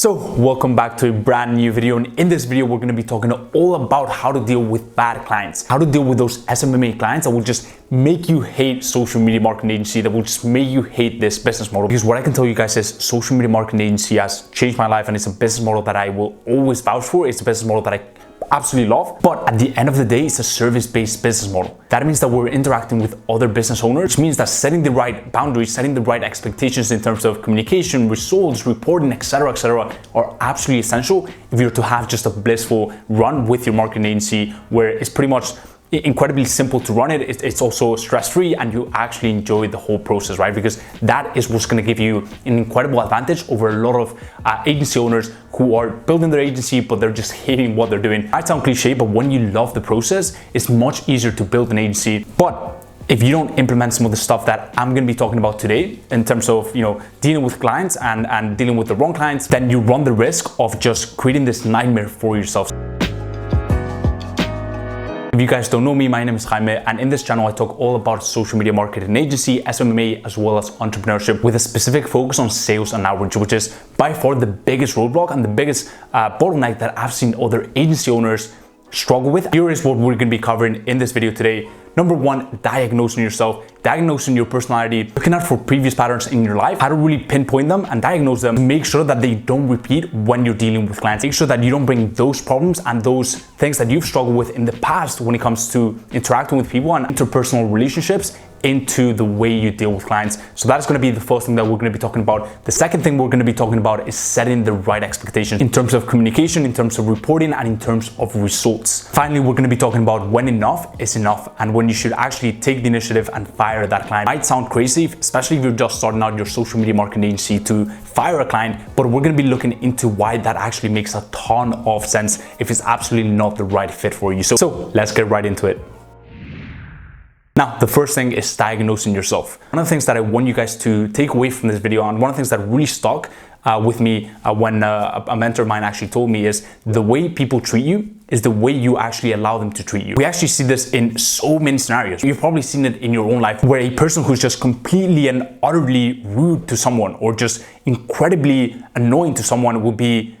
So welcome back to a brand new video, and in this video we're going to be talking all about how to deal with bad clients, how to deal with those SMMA clients that will just make you hate social media marketing agency, that will just make you hate this business model. Because what I can tell you guys is social media marketing agency has changed my life, and it's a business model that I will always vouch for. It's a business model that I absolutely love, but at the end of the day, it's a service-based business model. That means that we're interacting with other business owners, which means that setting the right boundaries, setting the right expectations in terms of communication, results, reporting, etc., are absolutely essential if you're to have just a blissful run with your marketing agency, where it's pretty much incredibly simple to run it. It's also stress-free, and you actually enjoy the whole process, right? Because that is what's going to give you an incredible advantage over a lot of agency owners who are building their agency, but they're just hating what they're doing. Might sound cliche, but when you love the process, it's much easier to build an agency. But if you don't implement some of the stuff that I'm going to be talking about today in terms of, dealing with clients and dealing with the wrong clients, then you run the risk of just creating this nightmare for yourself. If you guys don't know me, my name is Jaime, and in this channel I talk all about social media marketing agency, SMMA, as well as entrepreneurship, with a specific focus on sales and outreach, which is by far the biggest roadblock and the biggest bottleneck that I've seen other agency owners struggle with. Here is what we're going to be covering in this video today. Number one, diagnosing yourself, diagnosing your personality, looking out for previous patterns in your life, how to really pinpoint them and diagnose them, make sure that they don't repeat when you're dealing with clients. Make sure that you don't bring those problems and those things that you've struggled with in the past when it comes to interacting with people and interpersonal relationships into the way you deal with clients. So that's going to be the first thing that we're going to be talking about. The second thing we're going to be talking about is setting the right expectations in terms of communication, in terms of reporting, and in terms of results. Finally, we're going to be talking about when enough is enough and when you should actually take the initiative and fire that client. It might sound crazy, especially if you're just starting out your social media marketing agency, to fire a client, but we're going to be looking into why that actually makes a ton of sense if it's absolutely not the right fit for you. So let's get right into it. Now, the first thing is diagnosing yourself. One of the things that I want you guys to take away from this video, and one of the things that really stuck with me when a mentor of mine actually told me, is the way people treat you is the way you actually allow them to treat you. We actually see this in so many scenarios. You've probably seen it in your own life, where a person who's just completely and utterly rude to someone or just incredibly annoying to someone will be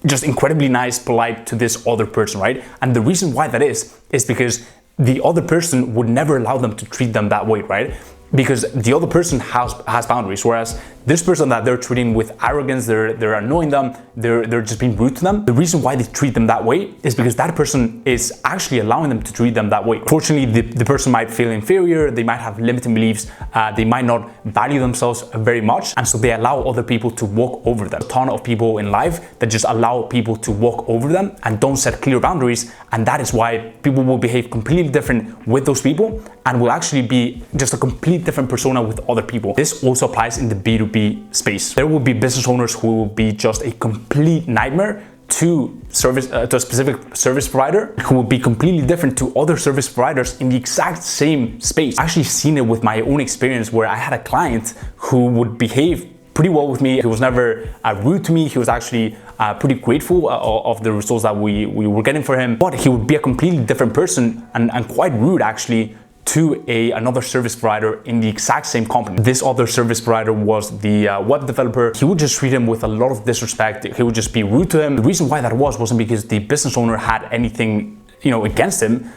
just incredibly nice, polite to this other person, right? And the reason why that is because the other person would never allow them to treat them that way, right? Because the other person has boundaries, whereas this person that they're treating with arrogance, they're annoying them, they're just being rude to them. The reason why they treat them that way is because that person is actually allowing them to treat them that way. Fortunately, the person might feel inferior, they might have limiting beliefs, they might not value themselves very much, and so they allow other people to walk over them. A ton of people in life that just allow people to walk over them and don't set clear boundaries, and that is why people will behave completely different with those people and will actually be just a complete different persona with other people. This also applies in the B2B space. There will be business owners who will be just a complete nightmare to a specific service provider, who will be completely different to other service providers in the exact same space. I've actually seen it with my own experience, where I had a client who would behave pretty well with me. He was never rude to me. He was actually pretty grateful of the results that we were getting for him, but he would be a completely different person and quite rude actually to another service provider in the exact same company. This other service provider was the web developer. He would just treat him with a lot of disrespect. He would just be rude to him. The reason why that wasn't because the business owner had anything against him.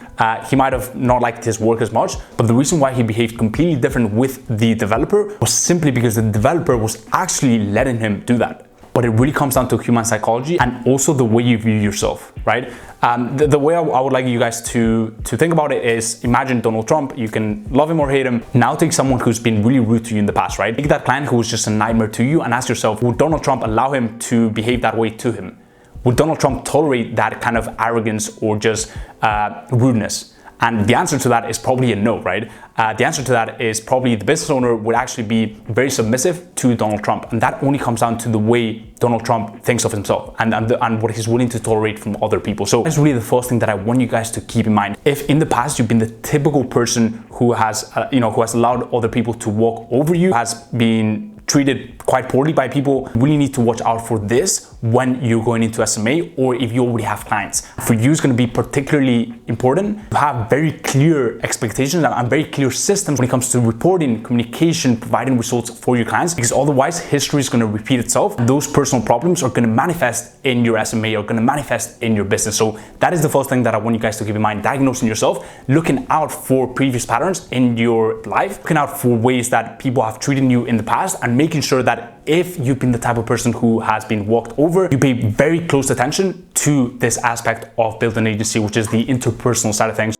He might have not liked his work as much, but the reason why he behaved completely different with the developer was simply because the developer was actually letting him do that. But it really comes down to human psychology and also the way you view yourself, right? The way I would like you guys to think about it is, imagine Donald Trump. You can love him or hate him. Now take someone who's been really rude to you in the past, right? Take that client who was just a nightmare to you and ask yourself, would Donald Trump allow him to behave that way to him? Would Donald Trump tolerate that kind of arrogance or just rudeness? And the answer to that is probably a no, right? The answer to that is probably the business owner would actually be very submissive to Donald Trump. And that only comes down to the way Donald Trump thinks of himself and what he's willing to tolerate from other people. So that's really the first thing that I want you guys to keep in mind. If in the past you've been the typical person who has allowed other people to walk over you, has been treated quite poorly by people, you really need to watch out for this when you're going into SMA, or if you already have clients. For you, it's going to be particularly important to have very clear expectations and very clear systems when it comes to reporting, communication, providing results for your clients, because otherwise history is going to repeat itself. Those personal problems are going to manifest in your SMA, or going to manifest in your business. So that is the first thing that I want you guys to keep in mind. Diagnosing yourself, looking out for previous patterns in your life, looking out for ways that people have treated you in the past, and making sure that if you've been the type of person who has been walked over, you pay very close attention to this aspect of building an agency, which is the interpersonal side of things.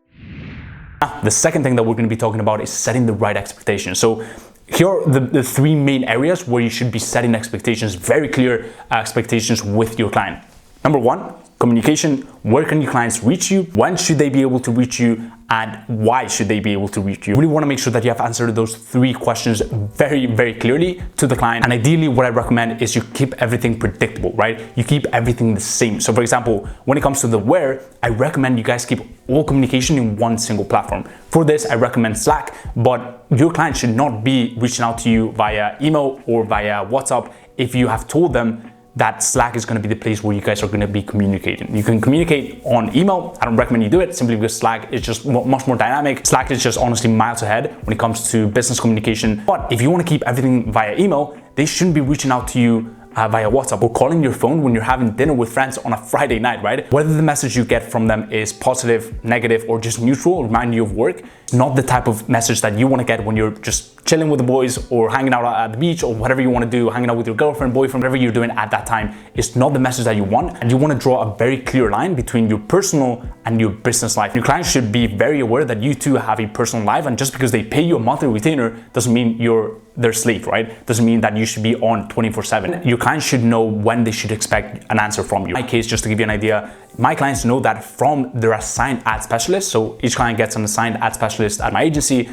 The second thing that we're going to be talking about is setting the right expectations. So here are the three main areas where you should be setting expectations, very clear expectations with your client. Number one, communication. Where can your clients reach you? When should they be able to reach you? And why should they be able to reach you? You really want to make sure that you have answered those three questions very, very clearly to the client. And ideally, what I recommend is you keep everything predictable, right? You keep everything the same. So for example, when it comes to the where, I recommend you guys keep all communication in one single platform. For this, I recommend Slack, but your client should not be reaching out to you via email or via WhatsApp if you have told them that Slack is going to be the place where you guys are going to be communicating. You can communicate on email. I don't recommend you do it simply because Slack is just much more dynamic. Slack is just honestly miles ahead when it comes to business communication. But if you want to keep everything via email, they shouldn't be reaching out to you via WhatsApp or calling your phone when you're having dinner with friends on a Friday night, right? Whether the message you get from them is positive, negative, or just neutral, remind you of work, it's not the type of message that you want to get when you're just chilling with the boys or hanging out at the beach or whatever you want to do, hanging out with your girlfriend, boyfriend, whatever you're doing at that time. It's not the message that you want, and you want to draw a very clear line between your personal and your business life. Your clients should be very aware that you too have a personal life, and just because they pay you a monthly retainer doesn't mean you're their slave, right? Doesn't mean that you should be on 24/7. Your clients should know when they should expect an answer from you. In my case, just to give you an idea, my clients know that from their assigned ad specialist. So each client gets an assigned ad specialist at my agency.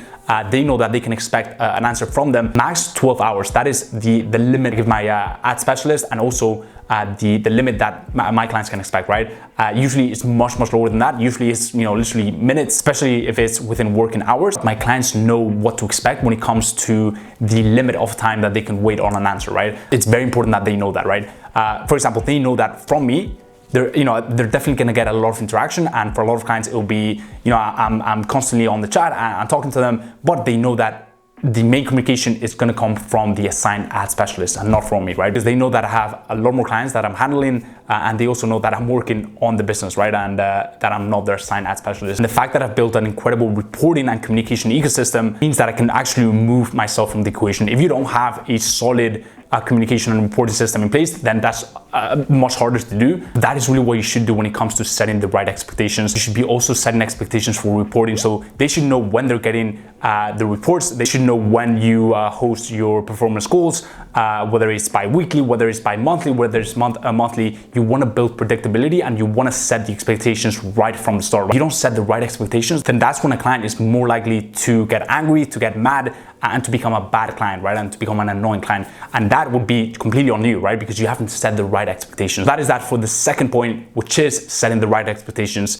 They know that they can expect an answer from them max 12 hours. That is the limit of my ad specialist, and also the limit that my clients can expect, right? Usually it's much lower than that. Usually it's literally minutes, especially if it's within working hours. My clients know what to expect when it comes to the limit of time that they can wait on an answer, right? It's very important that they know that, right? For example, they know that from me, they're definitely gonna get a lot of interaction, and for a lot of clients, it'll be, I'm constantly on the chat and I'm talking to them, but they know that the main communication is going to come from the assigned ad specialist and not from me, right? Because they know that I have a lot more clients that I'm handling, and they also know that I'm working on the business, right? And that I'm not their assigned ad specialist. And the fact that I've built an incredible reporting and communication ecosystem means that I can actually remove myself from the equation. If you don't have a solid communication and reporting system in place, then that's much harder to do. That is really what you should do when it comes to setting the right expectations. You should be also setting expectations for reporting, so they should know when they're getting the reports. They should know when you host your performance goals, whether it's bi-weekly, whether it's bi-monthly, whether it's monthly. You want to build predictability, and you want to set the expectations right from the start. If you don't set the right expectations, then that's when a client is more likely to get angry, to get mad, and to become a bad client, right? And to become an annoying client. And that would be completely on you, right? Because you haven't set the right expectations. That is that for the second point, which is setting the right expectations.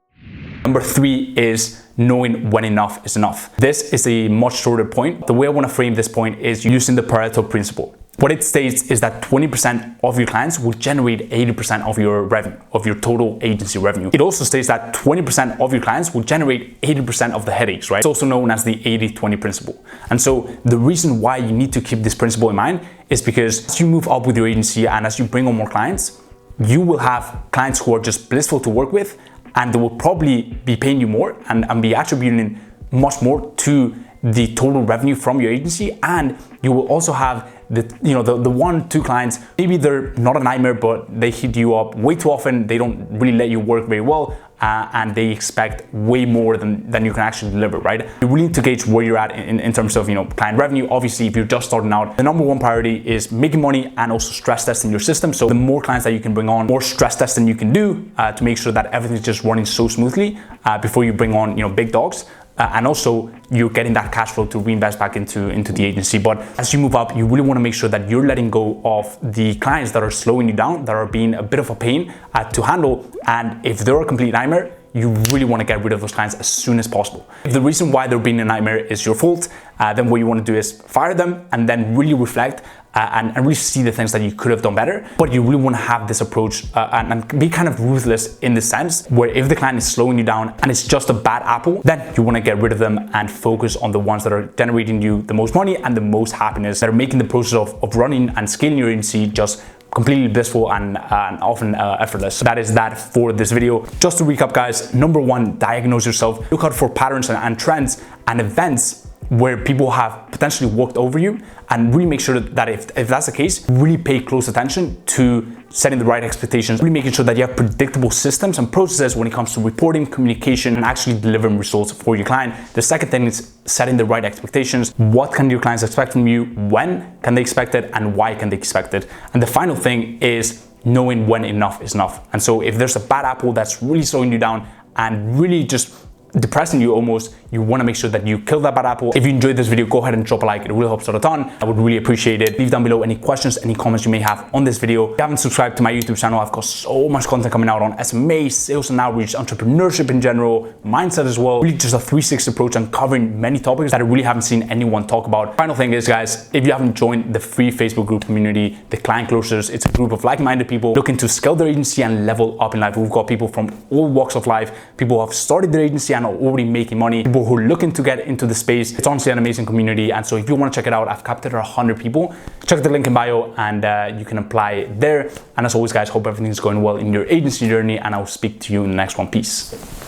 Number three is knowing when enough is enough. This is a much shorter point. The way I want to frame this point is using the Pareto principle. What it states is that 20% of your clients will generate 80% of your revenue, of your total agency revenue. It also states that 20% of your clients will generate 80% of the headaches, right? It's also known as the 80-20 principle. And so the reason why you need to keep this principle in mind is because as you move up with your agency and as you bring on more clients, you will have clients who are just blissful to work with, and they will probably be paying you more and be attributing much more to the total revenue from your agency. And you will also have the 1-2 clients, maybe they're not a nightmare, but they hit you up way too often. They don't really let you work very well, and they expect way more than you can actually deliver, right? You really need to gauge where you're at in terms of client revenue. Obviously, if you're just starting out, the number one priority is making money and also stress testing your system. So the more clients that you can bring on, more stress testing you can do to make sure that everything's just running so smoothly before you bring on big dogs. And also you're getting that cash flow to reinvest back into the agency. But as you move up, you really want to make sure that you're letting go of the clients that are slowing you down, that are being a bit of a pain to handle. And if they're a complete nightmare, you really want to get rid of those clients as soon as possible. If the reason why they're being a nightmare is your fault, then what you want to do is fire them and then really reflect and really see the things that you could have done better. But you really want to have this approach and be kind of ruthless in the sense where if the client is slowing you down and it's just a bad apple, then you want to get rid of them and focus on the ones that are generating you the most money and the most happiness, that are making the process of running and scaling your agency just completely blissful and often effortless. So that is that for this video. Just to recap, guys, number one, diagnose yourself. Look out for patterns and trends and events where people have potentially worked over you, and really make sure that if that's the case, really pay close attention to setting the right expectations, really making sure that you have predictable systems and processes when it comes to reporting, communication, and actually delivering results for your client. The second thing is setting the right expectations. What can your clients expect from you? When can they expect it? And why can they expect it? And the final thing is knowing when enough is enough. And so if there's a bad apple that's really slowing you down and really just depressing you almost, you want to make sure that you kill that bad apple. If you enjoyed this video, go ahead and drop a like. It really helps out a ton. I would really appreciate it. Leave down below any questions, any comments you may have on this video. If you haven't subscribed to my YouTube channel, I've got so much content coming out on SMA, sales and outreach, entrepreneurship in general, mindset as well. Really just a 360 approach and covering many topics that I really haven't seen anyone talk about. Final thing is, guys, if you haven't joined the free Facebook group community, the Client Closers, it's a group of like-minded people looking to scale their agency and level up in life. We've got people from all walks of life, people who have started their agency and are already making money, people who are looking to get into the space. It's honestly an amazing community, and so if you want to check it out, I've capped it at 100 people. Check the link in bio and you can apply there. And as always, guys, hope everything's going well in your agency journey, and I'll speak to you in the next one. Peace.